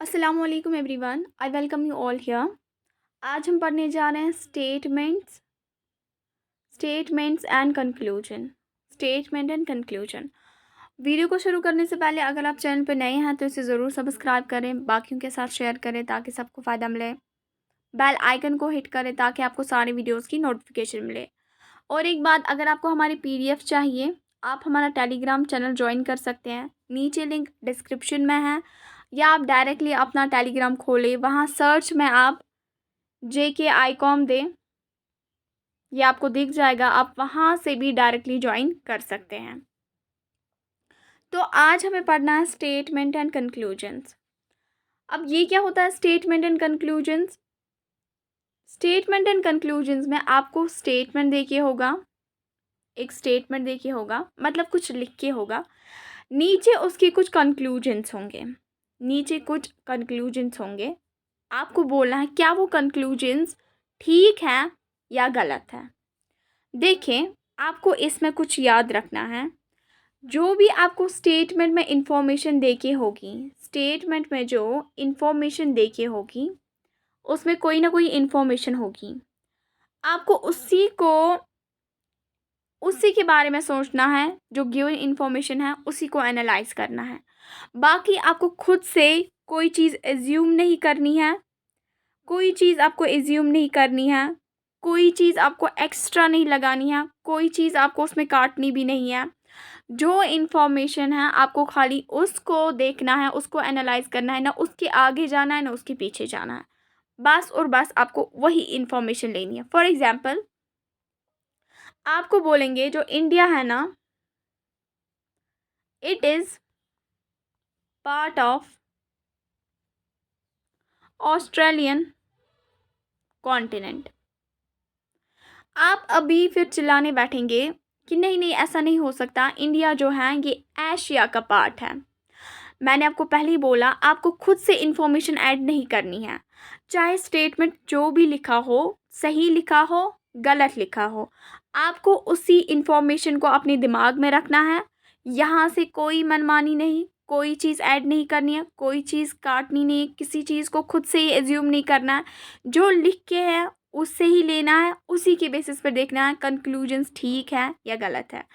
अस्सलामुअलैकुम everyone, I welcome you all here. आज हम पढ़ने जा रहे हैं statements and conclusion. Statement and conclusion. Video को शुरू करने से पहले अगर आप चैनल पर नए हैं तो इसे ज़रूर सब्सक्राइब करें, बाकियों के साथ शेयर करें ताकि सबको फ़ायदा मिले। बेल आइकन को हिट करें ताकि आपको सारे वीडियोज़ की नोटिफिकेशन मिले। और एक बात, अगर आपको हमारी PDF चाहिए आप हमारा टेलीग्राम चैनल ज्वाइन कर सकते हैं, नीचे लिंक डिस्क्रिप्शन में है, या आप डायरेक्टली अपना टेलीग्राम खोलें, वहाँ सर्च में आप JK ICOM दें, ये आपको दिख जाएगा, आप वहाँ से भी डायरेक्टली ज्वाइन कर सकते हैं। तो आज हमें पढ़ना है स्टेटमेंट एंड कंक्लूजन्स। अब ये क्या होता है statement and conclusions? Statement and conclusions में आपको स्टेटमेंट देखिए होगा, एक स्टेटमेंट देखिए होगा, मतलब कुछ लिख के होगा, नीचे उसके कुछ कंक्लूजन्स होंगे, आपको बोलना है क्या वो कंक्लूजन्स ठीक है या गलत है। देखें, आपको इसमें कुछ याद रखना है। जो भी आपको स्टेटमेंट में इंफॉर्मेशन देके होगी, स्टेटमेंट में जो इंफॉर्मेशन देके होगी उसमें कोई ना कोई इंफॉर्मेशन होगी, आपको उसी के बारे में सोचना है, जो गिवन इंफॉर्मेशन है उसी को एनालाइज करना है। बाकी आपको खुद से कोई चीज़ एज्यूम नहीं करनी है, कोई चीज़ आपको एक्स्ट्रा नहीं लगानी है, कोई चीज़ आपको उसमें काटनी भी नहीं है। जो इन्फॉर्मेशन है आपको खाली उसको देखना है, उसको एनालाइज करना है, ना उसके आगे जाना है ना उसके पीछे जाना है, बस और बस आपको वही इन्फॉर्मेशन लेनी है। फॉर एग्जाम्पल, आपको बोलेंगे जो इंडिया है ना, it is part of Australian continent. आप अभी फिर चिल्लाने बैठेंगे कि नहीं नहीं ऐसा नहीं हो सकता, इंडिया जो है ये एशिया का पार्ट है। मैंने आपको पहले ही बोला, आपको खुद से इंफॉर्मेशन ऐड नहीं करनी है, चाहे स्टेटमेंट जो भी लिखा हो, सही लिखा हो गलत लिखा हो, आपको उसी इंफॉर्मेशन को अपने दिमाग में रखना है। यहाँ से कोई मनमानी नहीं, कोई चीज़ ऐड नहीं करनी है, कोई चीज़ काटनी नहीं, किसी चीज़ को खुद से ही एज्यूम नहीं करना है। जो लिख के है उससे ही लेना है, उसी के बेसिस पर देखना है कंक्लूजन्स ठीक है या गलत है।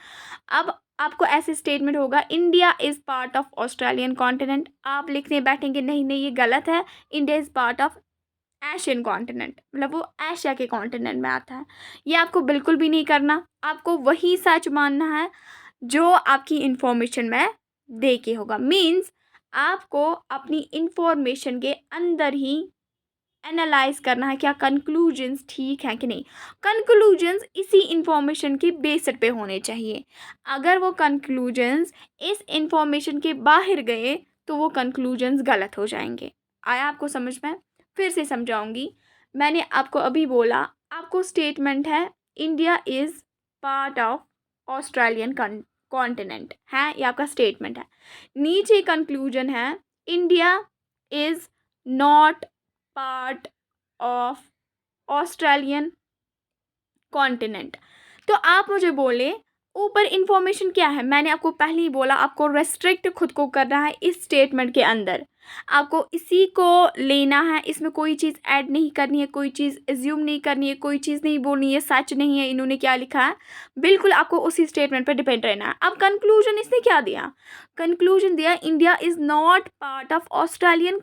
अब आपको ऐसे स्टेटमेंट होगा, India is part of Australian continent, आप लिखने बैठेंगे नहीं नहीं ये गलत है, India is part of Asian continent, मतलब वो एशिया के कॉन्टिनेंट में आता है। ये आपको बिल्कुल भी नहीं करना, आपको वही सच मानना है जो आपकी इंफॉर्मेशन में दे के होगा। मीन्स आपको अपनी इंफॉर्मेशन के अंदर ही एनालाइज करना है क्या कंक्लूजन्स ठीक है कि नहीं। कंक्लूजन्स इसी इंफॉर्मेशन के बेसिस पे होने चाहिए। अगर वो कंक्लूजन्स इस इंफॉर्मेशन के बाहर गए तो वो कंक्लूजन्स गलत हो जाएंगे। आया आपको समझ में? फिर से समझाऊंगी। मैंने आपको अभी बोला, आपको स्टेटमेंट है India is part of Australian continent है, ये आपका स्टेटमेंट है। नीचे कंक्लूजन है India is not part of Australian continent. तो आप मुझे बोले ऊपर इंफॉर्मेशन क्या है, मैंने आपको पहले ही बोला आपको रेस्ट्रिक्ट खुद को करना है इस स्टेटमेंट के अंदर, आपको इसी को लेना है, इसमें कोई चीज़ ऐड नहीं करनी है, कोई चीज़ एज्यूम नहीं करनी है, कोई चीज़ नहीं बोलनी है सच नहीं है इन्होंने क्या लिखा है, बिल्कुल आपको उसी स्टेटमेंट पर डिपेंड रहना है। अब कंक्लूजन इसने क्या दिया, कंक्लूजन दिया India is not part of Australian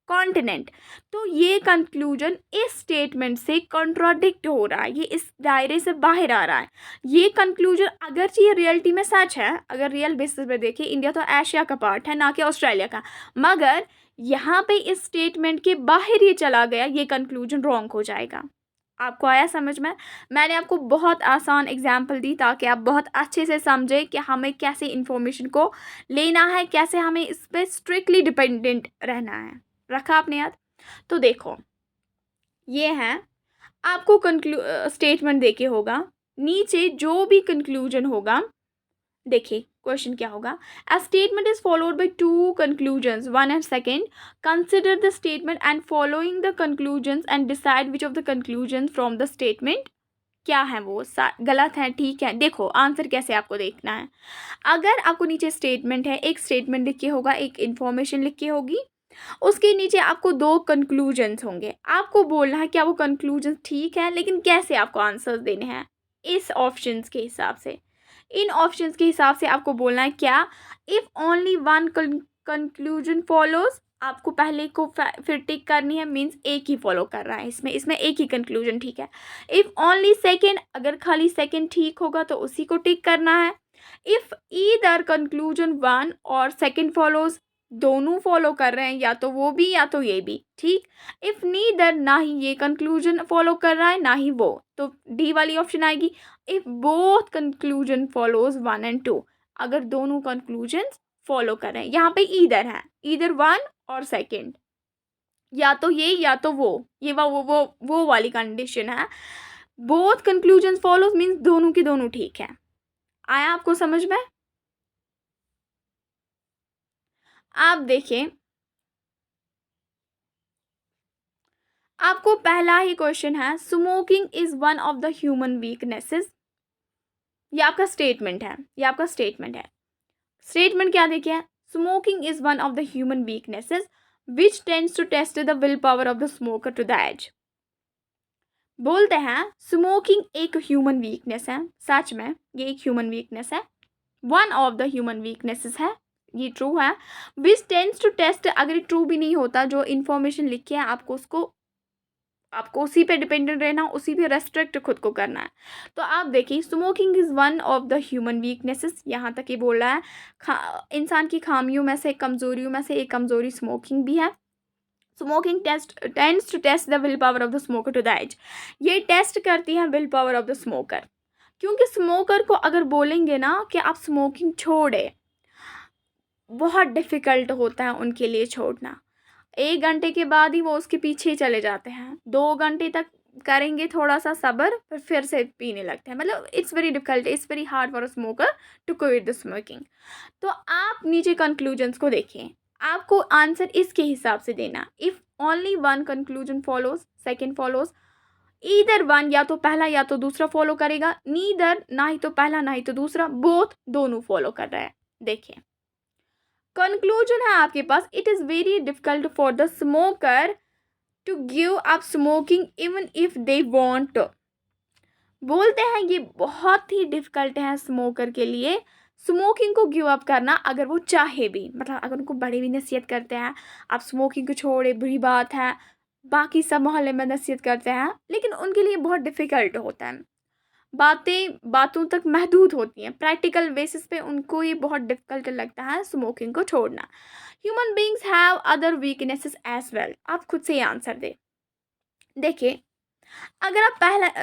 continent. तो ये कंक्लूजन इस स्टेटमेंट से कॉन्ट्राडिक्ट हो रहा है, ये इस दायरे से बाहर आ रहा है। ये कंक्लूजन अगरचे ये रियलिटी में सच है, अगर रियल बेसिस पे देखें इंडिया तो एशिया का पार्ट है ना कि ऑस्ट्रेलिया का, मगर यहाँ पे इस स्टेटमेंट के बाहर ये चला गया, ये कंक्लूजन रॉन्ग हो जाएगा। आपको आया समझ में? मैंने आपको बहुत आसान एग्जाम्पल दी ताकि आप बहुत अच्छे से समझें कि हमें कैसे इंफॉर्मेशन को लेना है, कैसे हमें इस पर स्ट्रिक्टली डिपेंडेंट रहना है। रखा आपने याद? तो देखो, ये है आपको स्टेटमेंट देके होगा, नीचे जो भी कंक्लूजन होगा, देखिए क्वेश्चन क्या होगा, a statement is followed by two conclusions, one and second, consider the statement and following the conclusions and decide which of the conclusions from the statement क्या है वो गलत है ठीक है। देखो आंसर कैसे आपको देखना है, अगर आपको नीचे स्टेटमेंट है, एक स्टेटमेंट लिख के होगा, एक इंफॉर्मेशन लिख के होगी, उसके नीचे आपको 2 कंक्लूजन्स होंगे, आपको बोलना है क्या वो कंक्लूजन ठीक है, लेकिन कैसे आपको आंसर्स देने हैं इस ऑप्शंस के हिसाब से। इन ऑप्शंस के हिसाब से आपको बोलना है क्या, if only one conclusion follows, आपको पहले को फिर टिक करनी है, मीन्स एक ही फॉलो कर रहा है, इसमें एक ही कंक्लूजन ठीक है। इफ़ ओनली सेकेंड, अगर खाली सेकेंड ठीक होगा तो उसी को टिक करना है। इफ़ ईदर कंक्लूजन वन और सेकेंड फॉलोज, दोनों फॉलो कर रहे हैं, या तो वो भी या तो ये भी, ठीक। इफ़ नीदर, ना ही ये कंक्लूजन फॉलो कर रहा है ना ही वो, तो डी वाली ऑप्शन आएगी। If both conclusion follows 1 and 2, अगर दोनों कंक्लूजन्स फॉलो कर रहे हैं, यहाँ पे ईदर है, ईदर 1 और सेकेंड, या तो ये या तो वो, ये वो वाली कंडीशन है। बोथ कंक्लूजन्स फॉलोज मीन्स दोनों की दोनों ठीक है। आया आपको समझ में? आप देखिए, आपको पहला ही क्वेश्चन है, smoking is one of the human weaknesses. ये आपका स्टेटमेंट है, स्टेटमेंट क्या देखिए, smoking is one of the human weaknesses which tends to test the will power of the smoker to the age. बोलते हैं स्मोकिंग एक human weakness है, सच में ये एक ह्यूमन वीकनेस है, one of the human weaknesses है, ये ट्रू है। विच टेंड्स टू टेस्ट, अगर ट्रू भी नहीं होता, जो इन्फॉर्मेशन लिखी है आपको उसी पे डिपेंडेंट रहना, उसी पे रेस्ट्रिक्ट खुद को करना है। तो आप देखिए, smoking is one of the human weaknesses, यहाँ तक ये बोल रहा है इंसान की खामियों में से, कमज़ोरियों में से एक कमज़ोरी स्मोकिंग भी है। Smoking tends to test the will power of the smoker to the age, ये टेस्ट करती है will power of the smoker, क्योंकि स्मोकर को अगर बोलेंगे ना कि आप स्मोकिंग छोड़े, बहुत डिफ़िकल्ट होता है उनके लिए छोड़ना। 1 घंटे के बाद ही वो उसके पीछे ही चले जाते हैं, 2 घंटे तक करेंगे थोड़ा सा सब्र, फिर से पीने लगते हैं। मतलब it's very difficult, it's very hard for a smoker to quit the smoking. तो आप नीचे कंक्लूजन्स को देखिए, आपको आंसर इसके हिसाब से देना। If only one conclusion follows, second follows, either one, या तो पहला या तो दूसरा फॉलो करेगा, नीदर, ना ही तो पहला ना ही तो दूसरा, बोथ, दोनों फॉलो कर रहा है। देखिए कंक्लूजन है आपके पास, it is very difficult for the smoker to give up smoking even if they want. बोलते हैं ये बहुत ही डिफिकल्ट है स्मोकर के लिए स्मोकिंग को गिव अप करना, अगर वो चाहे भी। मतलब अगर उनको बड़े भी नसीहत करते हैं आप स्मोकिंग को छोड़े, बुरी बात है, बाकी सब मोहल्ले में नसीहत करते हैं, लेकिन उनके लिए बहुत डिफ़िकल्ट होता है, बातों तक महदूद होती हैं, प्रैक्टिकल बेसिस पे उनको ये बहुत डिफ़िकल्ट लगता है स्मोकिंग को छोड़ना। Human beings have other weaknesses as well, आप खुद से ये आंसर दें। देखिए अगर आप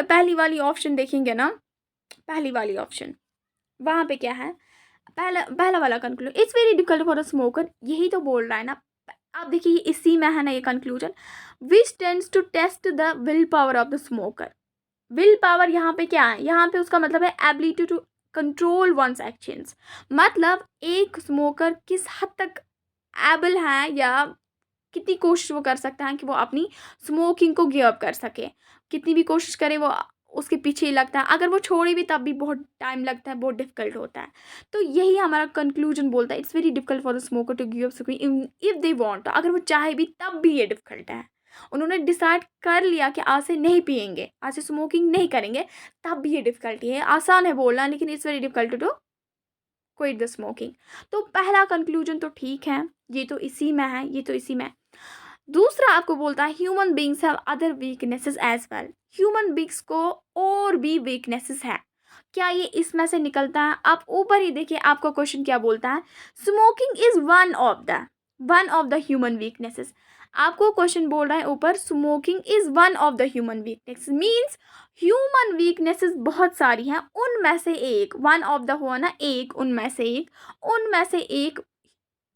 पहली वाली ऑप्शन देखेंगे ना, पहली वाली ऑप्शन, वहाँ पे क्या है, पहला वाला conclusion, it's very difficult for a smoker, यही तो बोल रहा है ना। आप देखिए इसी में है ना ये conclusion, which tends to test the will power of the smoker. Will power यहाँ पे क्या है, यहाँ पे उसका मतलब है ability to control one's actions, मतलब एक स्मोकर किस हद तक एबल है, या कितनी कोशिश वो कर सकता है कि वो अपनी स्मोकिंग को गिव अप कर सके, कितनी भी कोशिश करे वो उसके पीछे ही लगता है, अगर वो छोड़े भी तब भी बहुत टाइम लगता है, बहुत डिफिकल्ट होता है। तो यही हमारा कंक्लूजन बोलता है, it's very difficult for the smoker to give up smoking if they want, अगर वो चाहे भी तब भी ये डिफिकल्ट है। उन्होंने डिसाइड कर लिया कि आज से नहीं पियेंगे, आज से स्मोकिंग नहीं करेंगे, तब भी ये डिफिकल्टी है। आसान है बोलना, लेकिन it's very difficult to quit the smoking. तो पहला कंक्लूजन तो ठीक है, ये तो इसी में है, ये तो इसी में। दूसरा आपको बोलता है human beings have other weaknesses as well, human beings को और भी वीकनेसेस है। क्या ये इसमें से निकलता है? आप ऊपर ही देखिए, आपका क्वेश्चन क्या बोलता है, smoking is one of the human weaknesses. आपको क्वेश्चन बोल रहा है ऊपर, smoking is one of the human weakness, means human weaknesses बहुत सारी हैं, उनमें से एक, वन ऑफ द हुआ ना एक, उनमें से एक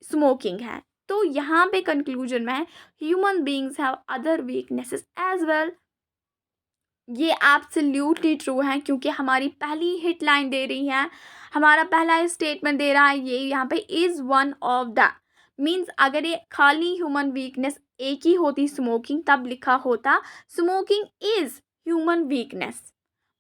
स्मोकिंग है। तो यहाँ पे कंक्लूजन में है human beings have other weaknesses as well. ये एब्सोल्युटली ट्रू है, क्योंकि हमारी पहली हिट लाइन दे रही है, हमारा पहला स्टेटमेंट दे रहा है ये यहाँ पे, is one of the, means अगर ये खाली ह्यूमन वीकनेस एक ही होती स्मोकिंग, तब लिखा होता स्मोकिंग इज ह्यूमन वीकनेस,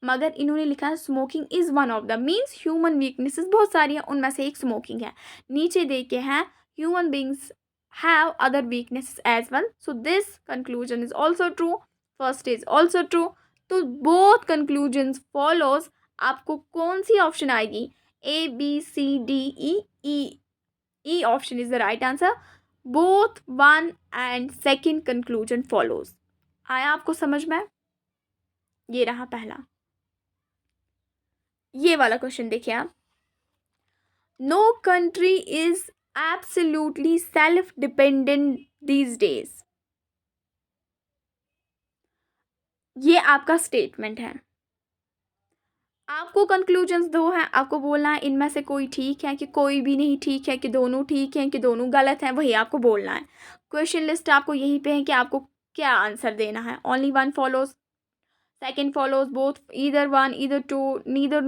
मगर इन्होंने लिखा है smoking is one of the, means human weaknesses बहुत सारी है, उनमें से एक स्मोकिंग है। नीचे देखे हैं human beings have other weaknesses as well. So this conclusion is also true. First is also true. तो both conclusions follows. आपको कौन सी ऑप्शन आएगी? A B C D E E. E option is the right answer. Both one and second conclusion follows. आया आपको समझ में? ये रहा पहला. ये वाला क्वेश्चन देखिए आप. No country is absolutely self-dependent these days. ये आपका स्टेटमेंट है. आपको कंक्लूजन्स दो हैं. आपको बोलना है इनमें से कोई ठीक है कि कोई भी नहीं ठीक है, कि दोनों ठीक हैं कि दोनों गलत हैं. वही आपको बोलना है. क्वेश्चन लिस्ट आपको यहीं पे है कि आपको क्या आंसर देना है. Only one follows, second follows, both, either one, either two, neither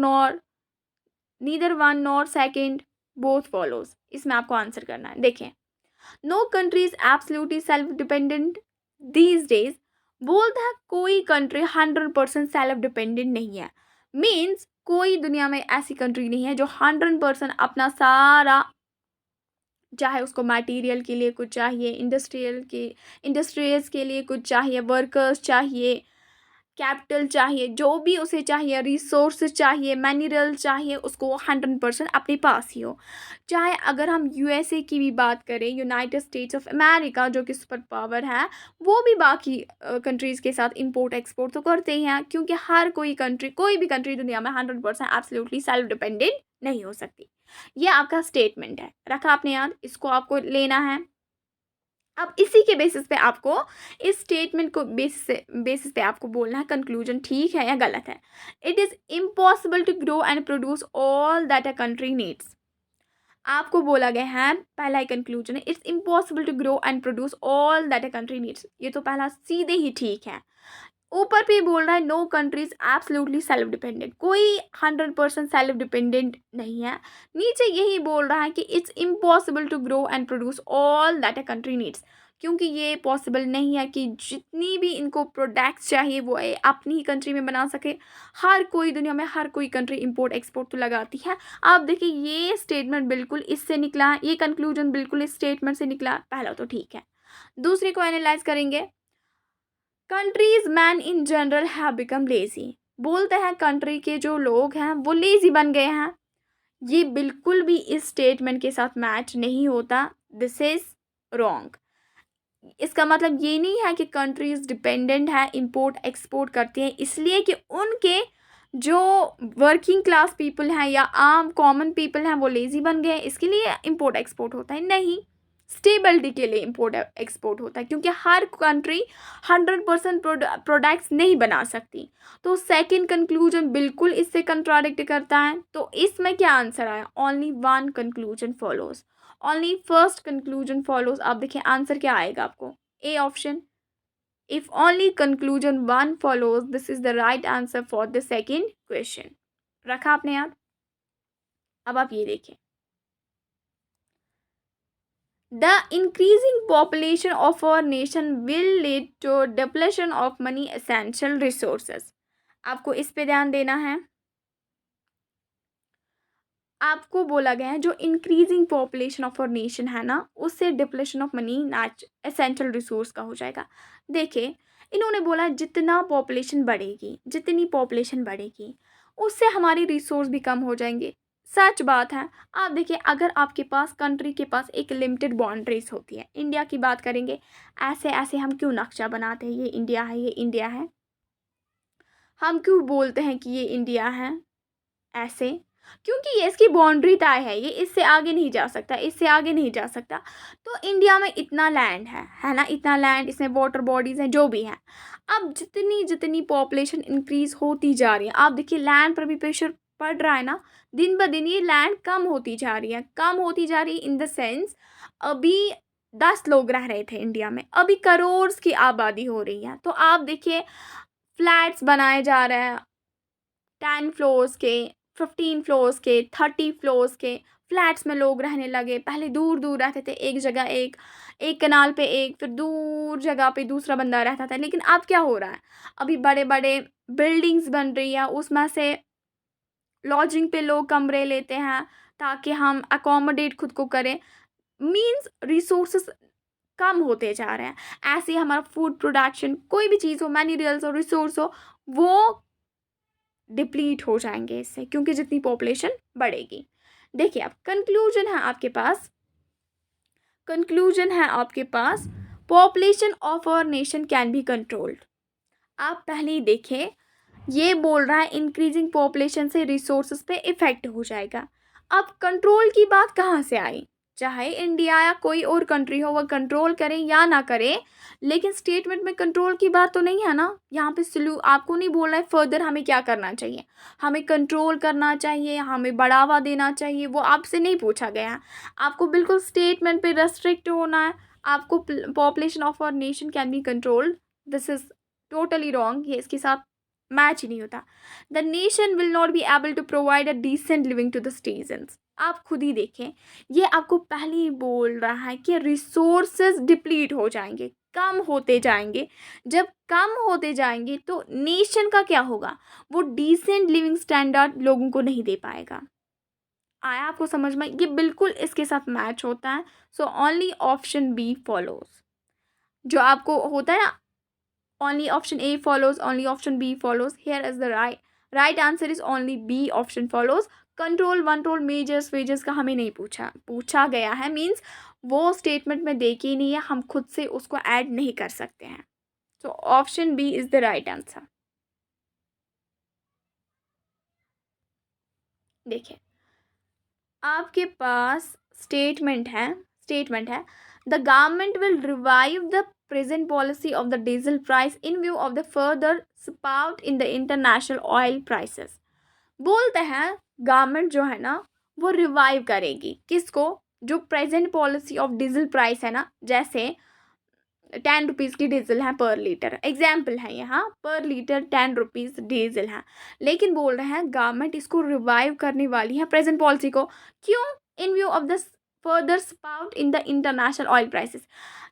one nor second, both follows. इसमें आपको आंसर करना है. देखें, no country is absolutely self dependent these days. बोलता है कोई कंट्री 100% सेल्फ डिपेंडेंट नहीं है. मीन्स कोई दुनिया में ऐसी कंट्री नहीं है जो 100% अपना सारा, चाहे उसको मटेरियल के लिए कुछ चाहिए, इंडस्ट्रीज के लिए कुछ चाहिए, वर्कर्स चाहिए, कैपिटल चाहिए, जो भी उसे चाहिए, रिसोर्स चाहिए, मिनरल चाहिए, उसको 100% अपने पास ही हो. चाहे अगर हम यूएसए की भी बात करें, यूनाइटेड स्टेट्स ऑफ अमेरिका जो कि सुपर पावर है, वो भी बाकी कंट्रीज़ के साथ इंपोर्ट एक्सपोर्ट तो करते ही हैं. क्योंकि हर कोई भी कंट्री दुनिया में 100% एब्सोल्युटली सेल्फ डिपेंडेंट नहीं हो सकती. ये आपका स्टेटमेंट है, रखा आपने याद. इसको आपको लेना है. अब इसी के बेसिस पे आपको, इस स्टेटमेंट को बेसिस पे आपको बोलना है कंक्लूजन ठीक है या गलत है. It is impossible to grow and produce all that a country needs. आपको बोला गया है, पहला ही कंक्लूजन है, it's impossible to grow and produce all that a country needs. ये तो पहला सीधे ही ठीक है. ऊपर पे बोल रहा है no countries absolutely self dependent. कोई 100% सेल्फ डिपेंडेंट नहीं है. नीचे यही बोल रहा है कि it's impossible to grow and produce all that a country needs. क्योंकि ये पॉसिबल नहीं है कि जितनी भी इनको प्रोडक्ट्स चाहिए वो अपनी ही कंट्री में बना सके. हर कोई दुनिया में, हर कोई कंट्री इंपोर्ट एक्सपोर्ट तो लगाती है. आप देखिए, ये स्टेटमेंट बिल्कुल इससे निकला है, ये कंक्लूजन बिल्कुल इस स्टेटमेंट से निकला. पहला तो ठीक है. दूसरे को एनालाइज करेंगे. Countries man in general have become lazy. बोलते हैं कंट्री के जो लोग हैं वो लेजी बन गए हैं. ये बिल्कुल भी इस स्टेटमेंट के साथ मैच नहीं होता. This is wrong. इसका मतलब ये नहीं है कि कंट्रीज डिपेंडेंट है, इंपोर्ट एक्सपोर्ट करती हैं इसलिए कि उनके जो वर्किंग क्लास पीपल हैं या आम कॉमन पीपल हैं वो लेजी बन गए, इसके लिए इंपोर्ट एक्सपोर्ट होता है. नहीं, स्टेबिलिटी के लिए इंपोर्ट एक्सपोर्ट होता है. क्योंकि हर कंट्री 100% प्रोडक्ट्स नहीं बना सकती. तो सेकंड कंक्लूजन बिल्कुल इससे कंट्राडिक्ट करता है. तो इसमें क्या आंसर आया? Only one conclusion follows. Only first conclusion follows. आप देखिए आंसर क्या आएगा आपको. A option. If only conclusion one follows, this is the right answer for the second question. रखा आपने याद. अब आप ये देखिए. The increasing population of our nation will lead to depletion of many essential resources. आपको इस पे ध्यान देना है. आपको बोला गया है जो increasing population of our nation है ना, उससे depletion of many essential resource का हो जाएगा. देखिए, इन्होंने बोला जितनी पॉपुलेशन बढ़ेगी उससे हमारी रिसोर्स भी कम हो जाएंगे. सच बात है. आप देखिए, अगर आपके पास कंट्री के पास एक लिमिटेड बाउंड्रीज होती है, इंडिया की बात करेंगे, ऐसे ऐसे हम क्यों नक्शा बनाते हैं, ये इंडिया है, ये इंडिया है. हम क्यों बोलते हैं कि ये इंडिया है ऐसे? क्योंकि ये इसकी बाउंड्री तय है, ये इससे आगे नहीं जा सकता, इससे आगे नहीं जा सकता. तो इंडिया में इतना लैंड है ना, इतना लैंड, इसमें वाटर बॉडीज़ हैं, जो भी हैं. अब जितनी जितनी पॉपुलेशन इंक्रीज होती जा रही है, आप देखिए लैंड पर भी प्रेशर पड़ रहा है ना. दिन ब दिन ये लैंड कम होती जा रही है, कम होती जा रही है इन द सेंस, अभी 10 लोग रह रहे थे इंडिया में, अभी करोड़ की आबादी हो रही है. तो आप देखिए फ्लैट्स बनाए जा रहे हैं, 10 फ्लोर्स के, 15 फ्लोर्स के, 30 फ्लोर्स के फ्लैट्स में लोग रहने लगे. पहले दूर दूर रहते थे, एक जगह एक कनाल पे एक, फिर दूर जगह पे दूसरा बंदा रहता था. लेकिन अब क्या हो रहा है, अभी बड़े बड़े बिल्डिंग्स बन रही है, उसमें से लॉजिंग पे लोग कमरे लेते हैं ताकि हम अकोमोडेट खुद को करें. मीन्स रिसोर्सेस कम होते जा रहे हैं। ऐसे ही हमारा फूड प्रोडक्शन, कोई भी चीज़ हो, मिनरल्स हो, रिसोर्स हो, वो डिप्लीट हो जाएंगे इससे, क्योंकि जितनी पॉपुलेशन बढ़ेगी। देखिए अब कंक्लूजन है आपके पास, population of our nation can be controlled. आप पहले ही देखें, ये बोल रहा है इंक्रीजिंग पॉपुलेशन से रिसोर्सेज पे इफेक्ट हो जाएगा। अब कंट्रोल की बात कहाँ से आई? चाहे इंडिया या कोई और कंट्री हो, वह कंट्रोल करे या ना करे, लेकिन स्टेटमेंट में कंट्रोल की बात तो नहीं है ना। यहाँ पे आपको नहीं बोल रहा है फर्दर हमें क्या करना चाहिए, हमें कंट्रोल करना चाहिए, हमें बढ़ावा देना चाहिए, वो आपसे नहीं पूछा गया है। आपको बिल्कुल स्टेटमेंट पे रेस्ट्रिक्ट होना है। आपको population of our nation can be controlled, this is totally wrong, ये इसके साथ मैच ही नहीं होता। The nation will not be able to provide a decent living to the citizens. आप खुद ही देखें, ये आपको पहले ही बोल रहा है कि रिसोर्सेज डिप्लीट हो जाएंगे, कम होते जाएंगे। जब कम होते जाएंगे तो नेशन का क्या होगा? वो डिसेंट लिविंग स्टैंडर्ड लोगों को नहीं दे पाएगा। आया आपको समझ में? ये बिल्कुल इसके साथ मैच होता है। So only option B follows. जो आपको होता है ना, only option A follows, only option B follows. Here is the right answer is only B option follows. Control वंट्रोल मेजर्स वेजर्स का हमें नहीं पूछा गया है, मीन्स वो स्टेटमेंट में देखी ही नहीं है, हम खुद से उसको ऐड नहीं कर सकते हैं। So option B is the right answer. देखिए आपके पास स्टेटमेंट है the government will revive the present policy of the diesel price in view of the further spout in the international oil prices। बोलते हैं गवर्नमेंट जो है ना वो रिवाइव करेगी किसको? जो present policy of diesel price है ना, जैसे 10 रुपीज़ की डीजल है पर लीटर, एग्जाम्पल है यहाँ, पर लीटर 10 रुपीज़ डीजल है, लेकिन बोल रहे हैं गवर्नमेंट इसको रिवाइव करने वाली है प्रेजेंट पॉलिसी को। क्यों? इन view of the further spout in the international oil prices.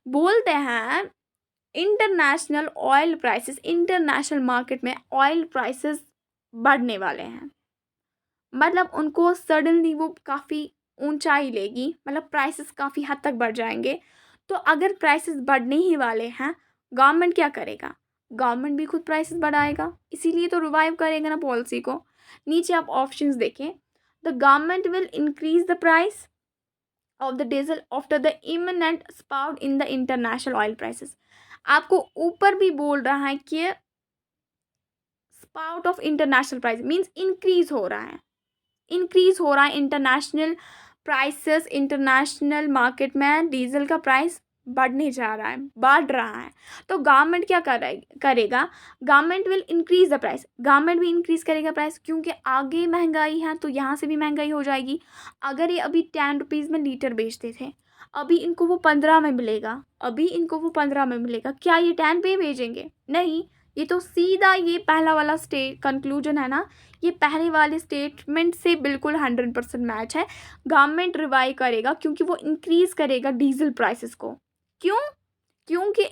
बोलते हैं international oil prices, international market में ऑयल प्राइसेस बढ़ने वाले हैं, मतलब उनको सडनली वो काफ़ी ऊंचाई लेगी, मतलब प्राइसेस काफ़ी हद तक बढ़ जाएंगे। तो अगर प्राइसेस बढ़ने ही वाले हैं, गवर्नमेंट क्या करेगा? गवर्नमेंट भी खुद प्राइसेस बढ़ाएगा, इसीलिए तो रिवाइव करेगा ना पॉलिसी को। नीचे आप ऑप्शंस देखें, the government will increase the price of the diesel after the imminent spout in the international oil prices. आपको ऊपर भी बोल रहा है कि spout of international price means increase हो रहा है इंटरनेशनल प्राइसेस, इंटरनेशनल मार्केट में डीजल का प्राइस बढ़ रहा है। तो गवर्नमेंट क्या करेगा? Government will increase the price, government भी इंक्रीज करेगा प्राइस, क्योंकि आगे महंगाई है तो यहाँ से भी महंगाई हो जाएगी। अगर ये अभी 10 रुपीज़ में लीटर बेचते थे, अभी इनको वो 15 में मिलेगा, क्या ये 10 पे भेजेंगे? नहीं। ये तो सीधा ये पहला वाला कंक्लूजन है ना, ये पहले वाले स्टेटमेंट से बिल्कुल 100% मैच है। गवर्नमेंट रिवाइव करेगा क्योंकि वो इंक्रीज करेगा डीजल प्राइसेस को। क्यों? क्योंकि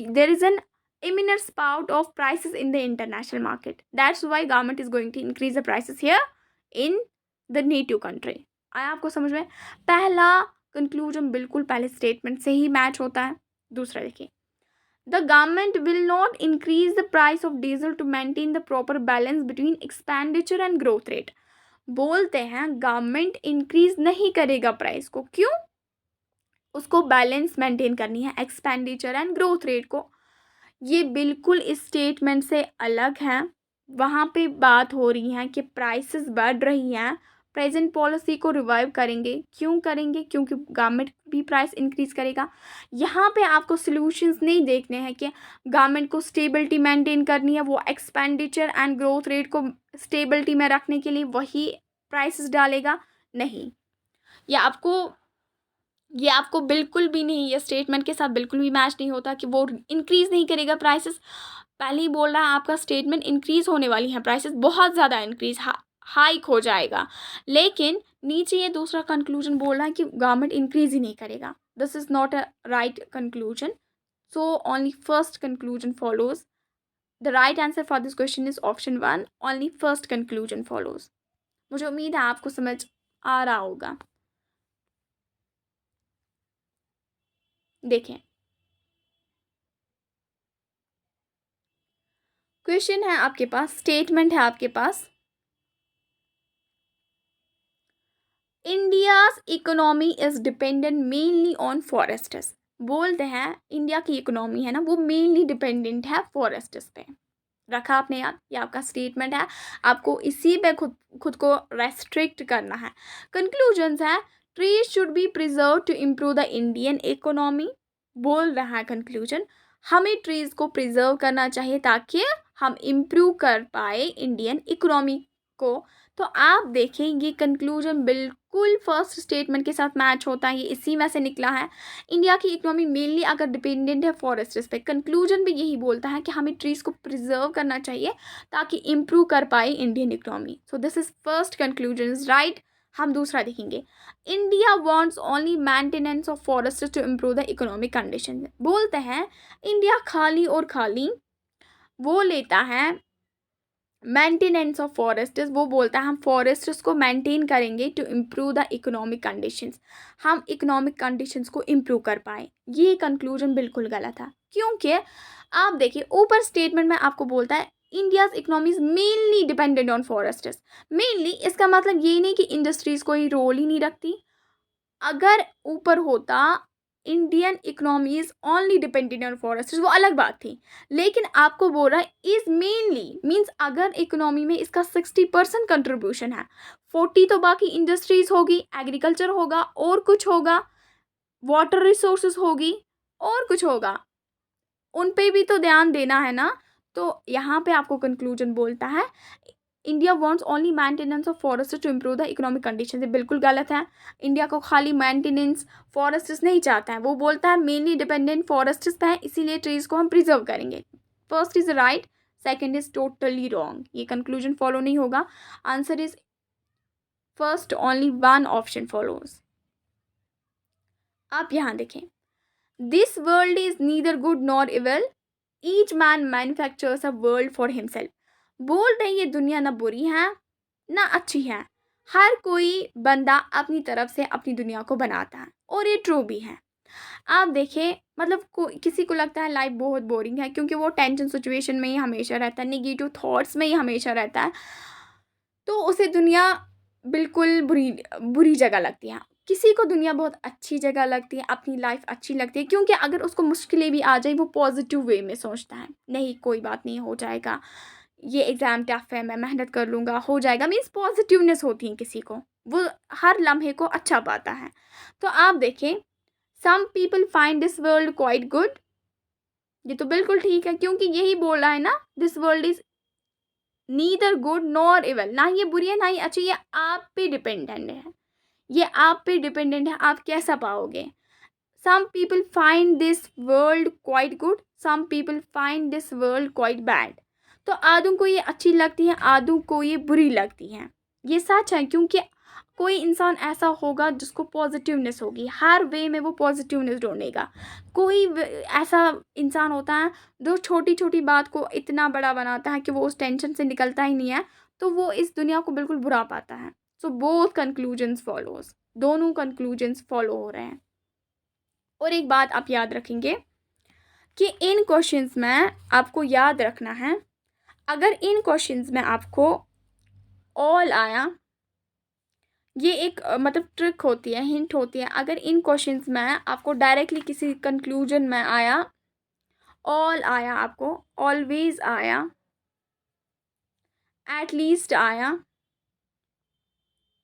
there is an imminent spout of prices in the international market, that's why government is going to increase the prices here in the native country। आया आपको समझ में? पहला कंक्लूजन बिल्कुल पहले स्टेटमेंट से ही मैच होता है। दूसरा देखिए, the government will not increase the price of diesel to maintain the proper balance between expenditure and growth rate। बोलते हैं गवर्नमेंट इंक्रीज नहीं करेगा प्राइस को। क्यों? उसको बैलेंस मेंटेन करनी है एक्सपेंडिचर एंड ग्रोथ रेट को। ये बिल्कुल इस स्टेटमेंट से अलग है। वहाँ पे बात हो रही है कि प्राइसेस बढ़ रही हैं, प्रेजेंट पॉलिसी को रिवाइव करेंगे। क्यों करेंगे? क्योंकि गवर्नमेंट भी प्राइस इंक्रीज करेगा। यहाँ पे आपको सॉल्यूशंस नहीं देखने हैं कि गवर्नमेंट को स्टेबिलिटी मेंटेन करनी है, वो एक्सपेंडिचर एंड ग्रोथ रेट को स्टेबिलिटी में रखने के लिए वही प्राइसेस डालेगा। नहीं, ये आपको बिल्कुल भी नहीं, ये स्टेटमेंट के साथ बिल्कुल भी मैच नहीं होता कि वो इंक्रीज़ नहीं करेगा प्राइसेस। पहले ही बोल रहा है आपका स्टेटमेंट इंक्रीज़ होने वाली हैं प्राइसेस, बहुत ज़्यादा इंक्रीज हाइक हो जाएगा। लेकिन नीचे ये दूसरा कंक्लूजन बोल रहा है कि गवर्नमेंट इंक्रीज ही नहीं करेगा। This is not a right conclusion, so only first conclusion follows. The right answer for this question is option 1, only first conclusion follows. मुझे उम्मीद है आपको समझ आ रहा होगा। देखें, क्वेश्चन है आपके पास, स्टेटमेंट है आपके पास, India's economy is dependent mainly on forests. बोलते हैं इंडिया की इकोनॉमी है ना, वो मेनली डिपेंडेंट है फॉरेस्ट्स पे। रखा आपने याद, ये आपका स्टेटमेंट है, आपको इसी पे खुद खुद को रेस्ट्रिक्ट करना है। कंक्लूजन्स है, trees should be preserve to improve the Indian economy. बोल रहा है कंक्लूजन, हमें ट्रीज को प्रिजर्व करना चाहिए ताकि हम इम्प्रूव कर पाए इंडियन इकोनॉमी को। तो आप देखें ये कंक्लूजन बिल्कुल फर्स्ट स्टेटमेंट के साथ मैच होता है, ये इसी में से निकला है। इंडिया की इकोनॉमी मेनली अगर डिपेंडेंट है फॉरेस्ट्स पे, कंक्लूजन भी यही बोलता है कि हमें ट्रीज को प्रिजर्व करना चाहिए ताकि इम्प्रूव कर पाए Indian economy. So this is first conclusion is right. हम दूसरा देखेंगे, India wants only maintenance of forest to improve the economic condition. बोलते हैं इंडिया खाली और खाली वो लेता है मेंटेनेंस ऑफ फॉरेस्ट, वो बोलता है हम फॉरेस्ट्स को मेंटेन करेंगे to improve the economic conditions, हम इकोनॉमिक कंडीशंस को इम्प्रूव कर पाए। ये कंक्लूजन बिल्कुल गलत है, क्योंकि आप देखिए ऊपर स्टेटमेंट में आपको बोलता है India's economy is mainly dependent on forests. Mainly इसका मतलब ये नहीं कि इंडस्ट्रीज कोई रोल ही नहीं रखती। अगर ऊपर होता Indian economy is only dependent on forest, वो अलग बात थी, लेकिन आपको बोल रहा है इज मेनली मीन्स अगर इकोनॉमी में इसका 60% कंट्रीब्यूशन है, 40 तो बाकी इंडस्ट्रीज होगी, एग्रीकल्चर होगा और कुछ होगा, वाटर रिसोर्सेज होगी और कुछ होगा, उन पे भी तो ध्यान देना है ना। तो यहाँ पे आपको कंक्लूजन बोलता है India wants only maintenance of forest to improve the economic condition. ये बिल्कुल गलत है, इंडिया को खाली मेंटेनेंस फॉरेस्ट्स नहीं चाहता है, वो बोलता है मेनली डिपेंडेंट फॉरेस्ट्स पे है, इसीलिए ट्रीज को हम प्रिजर्व करेंगे। First is right, second is totally wrong, ये कंक्लूजन फॉलो नहीं होगा। Answer is first, only one option follows. आप यहाँ देखें, this world is neither good nor evil, each man manufactures a world for himself. बोल रहे ये दुनिया ना बुरी है ना अच्छी है, हर कोई बंदा अपनी तरफ से अपनी दुनिया को बनाता है, और ये ट्रू भी है। आप देखें मतलब किसी को लगता है लाइफ बहुत बोरिंग है क्योंकि वो टेंशन सिचुएशन में ही हमेशा रहता है, नेगेटिव थॉट्स में ही हमेशा रहता है, तो उसे दुनिया बिल्कुल बुरी बुरी जगह लगती है। किसी को दुनिया बहुत अच्छी जगह लगती है, अपनी लाइफ अच्छी लगती है, क्योंकि अगर उसको मुश्किलें भी आ जाए वो पॉजिटिव वे में सोचता है, नहीं कोई बात नहीं, हो जाएगा, ये एग्ज़ाम टफ है, मैं मेहनत कर लूँगा, हो जाएगा, मीन्स पॉजिटिवनेस होती है किसी को, वो हर लम्हे को अच्छा पाता है। तो आप देखें, some people find this world quite good, ये तो बिल्कुल ठीक है क्योंकि यही बोल रहा है ना, this world is neither good nor evil, ना ये बुरी है ना ही अच्छी, ये आप पे डिपेंडेंट है, ये आप पे डिपेंडेंट है, आप कैसा पाओगे। Some people find this world quite good, some people find this world quite bad. तो आधों को ये अच्छी लगती है, आधों को ये बुरी लगती है, ये सच है, क्योंकि कोई इंसान ऐसा होगा जिसको पॉजिटिवनेस होगी, हर वे में वो पॉजिटिवनेस ढूंढेगा। कोई ऐसा इंसान होता है जो छोटी छोटी बात को इतना बड़ा बनाता है कि वो उस टेंशन से निकलता ही नहीं है, तो वो इस दुनिया को बिल्कुल बुरा पाता है। सो बोथ कंक्लूजन्स फॉलोज, दोनों कंक्लूजन्स फॉलो हो रहे हैं। और एक बात आप याद रखेंगे कि इन क्वेश्चंस में आपको याद रखना है, अगर इन क्वेश्चंस में आपको ऑल आया, ये एक मतलब ट्रिक होती है, हिंट होती है, अगर इन क्वेश्चंस में आपको डायरेक्टली किसी कंक्लूजन में आया, ऑल आया, आपको ऑलवेज आया, एटलीस्ट आया,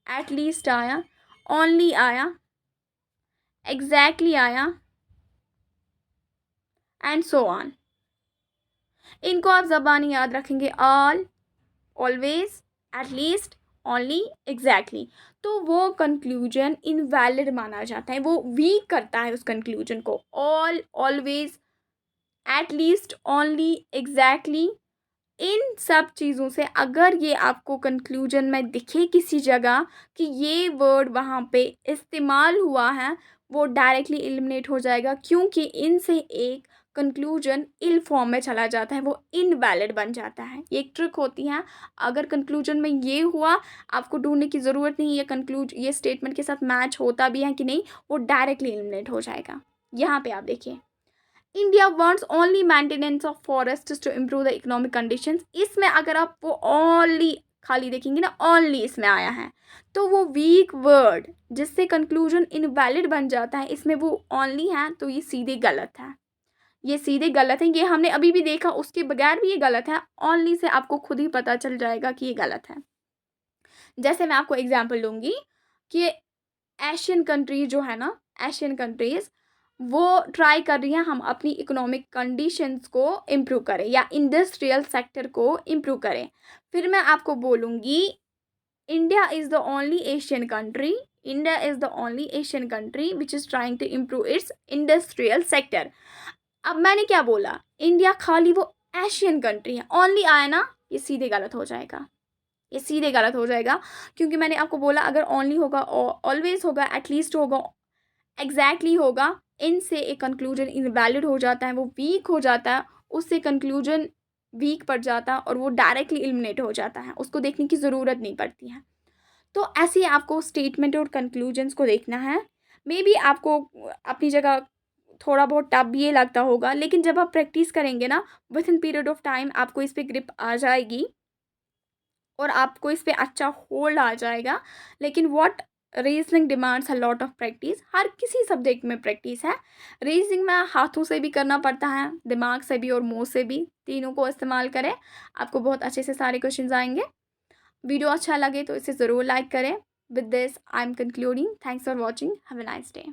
एटलीस्ट आया, ओनली आया, एग्जैक्टली आया, एंड सो ऑन, इनको आप ज़बानी याद रखेंगे, all, always, at least, only, exactly, तो वो कंक्लूजन इनवैलिड माना जाता है, वो वीक करता है उस कंक्लूजन को। All, always, at least, only, exactly, इन सब चीज़ों से अगर ये आपको कंक्लूजन में दिखे किसी जगह कि ये वर्ड वहाँ पे इस्तेमाल हुआ है, वो डायरेक्टली एलिमिनेट हो जाएगा, क्योंकि इनसे एक कंक्लूजन इल फॉर्म में चला जाता है, वो इनवैलिड बन जाता है। ये एक ट्रिक होती है, अगर कंक्लूजन में ये हुआ, आपको ढूंढने की ज़रूरत नहीं, ये स्टेटमेंट के साथ मैच होता भी है कि नहीं, वो डायरेक्टली एलिमिनेट हो जाएगा। यहाँ पे आप देखिए, India wants only maintenance of forest to improve the economic conditions. इसमें अगर आप वो ओनली खाली देखेंगे ना, ओनली इसमें आया है, तो वो वीक वर्ड जिससे कंक्लूजन इनवैलिड बन जाता है, इसमें वो ओनली है, तो ये सीधे गलत है, ये सीधे गलत है। ये हमने अभी भी देखा, उसके बगैर भी ये गलत है, ओनली से आपको खुद ही पता चल जाएगा कि ये गलत है। जैसे मैं आपको एग्जाम्पल दूंगी कि एशियन कंट्रीज जो है ना, एशियन कंट्रीज वो ट्राई कर रही हैं हम अपनी इकोनॉमिक कंडीशंस को इम्प्रूव करें या इंडस्ट्रियल सेक्टर को इम्प्रूव करें। फिर मैं आपको बोलूँगी India is the only Asian country, India is the only Asian country which is trying to improve its industrial sector. अब मैंने क्या बोला, इंडिया खाली वो एशियन कंट्री है, ओनली आया ना, ये सीधे गलत हो जाएगा, ये सीधे गलत हो जाएगा। क्योंकि मैंने आपको बोला अगर ओनली होगा, ऑलवेज होगा, एटलीस्ट होगा, एग्जैक्टली होगा, इनसे एक कंक्लूजन इनवैलिड हो जाता है, वो वीक हो जाता है, उससे कंक्लूजन वीक पड़ जाता है और वो डायरेक्टली एलिमिनेट हो जाता है, उसको देखने की ज़रूरत नहीं पड़ती है। तो ऐसे ही आपको स्टेटमेंट और कंक्लूजन्स को देखना है। मे बी आपको अपनी जगह थोड़ा बहुत टफ भी ये लगता होगा, लेकिन जब आप प्रैक्टिस करेंगे ना, with in period of time आपको इस पर ग्रिप आ जाएगी और आपको इस पे अच्छा होल्ड आ जाएगा। लेकिन what reasoning demands a lot of practice, हर किसी सब्जेक्ट में प्रैक्टिस है। रीजनिंग में हाथों से भी करना पड़ता है, दिमाग से भी और मुंह से भी, तीनों को इस्तेमाल करें, आपको बहुत अच्छे से सारे क्वेश्चंस आएंगे। वीडियो अच्छा लगे तो इसे ज़रूर लाइक करें। With this I am concluding, thanks for watching, have a nice day.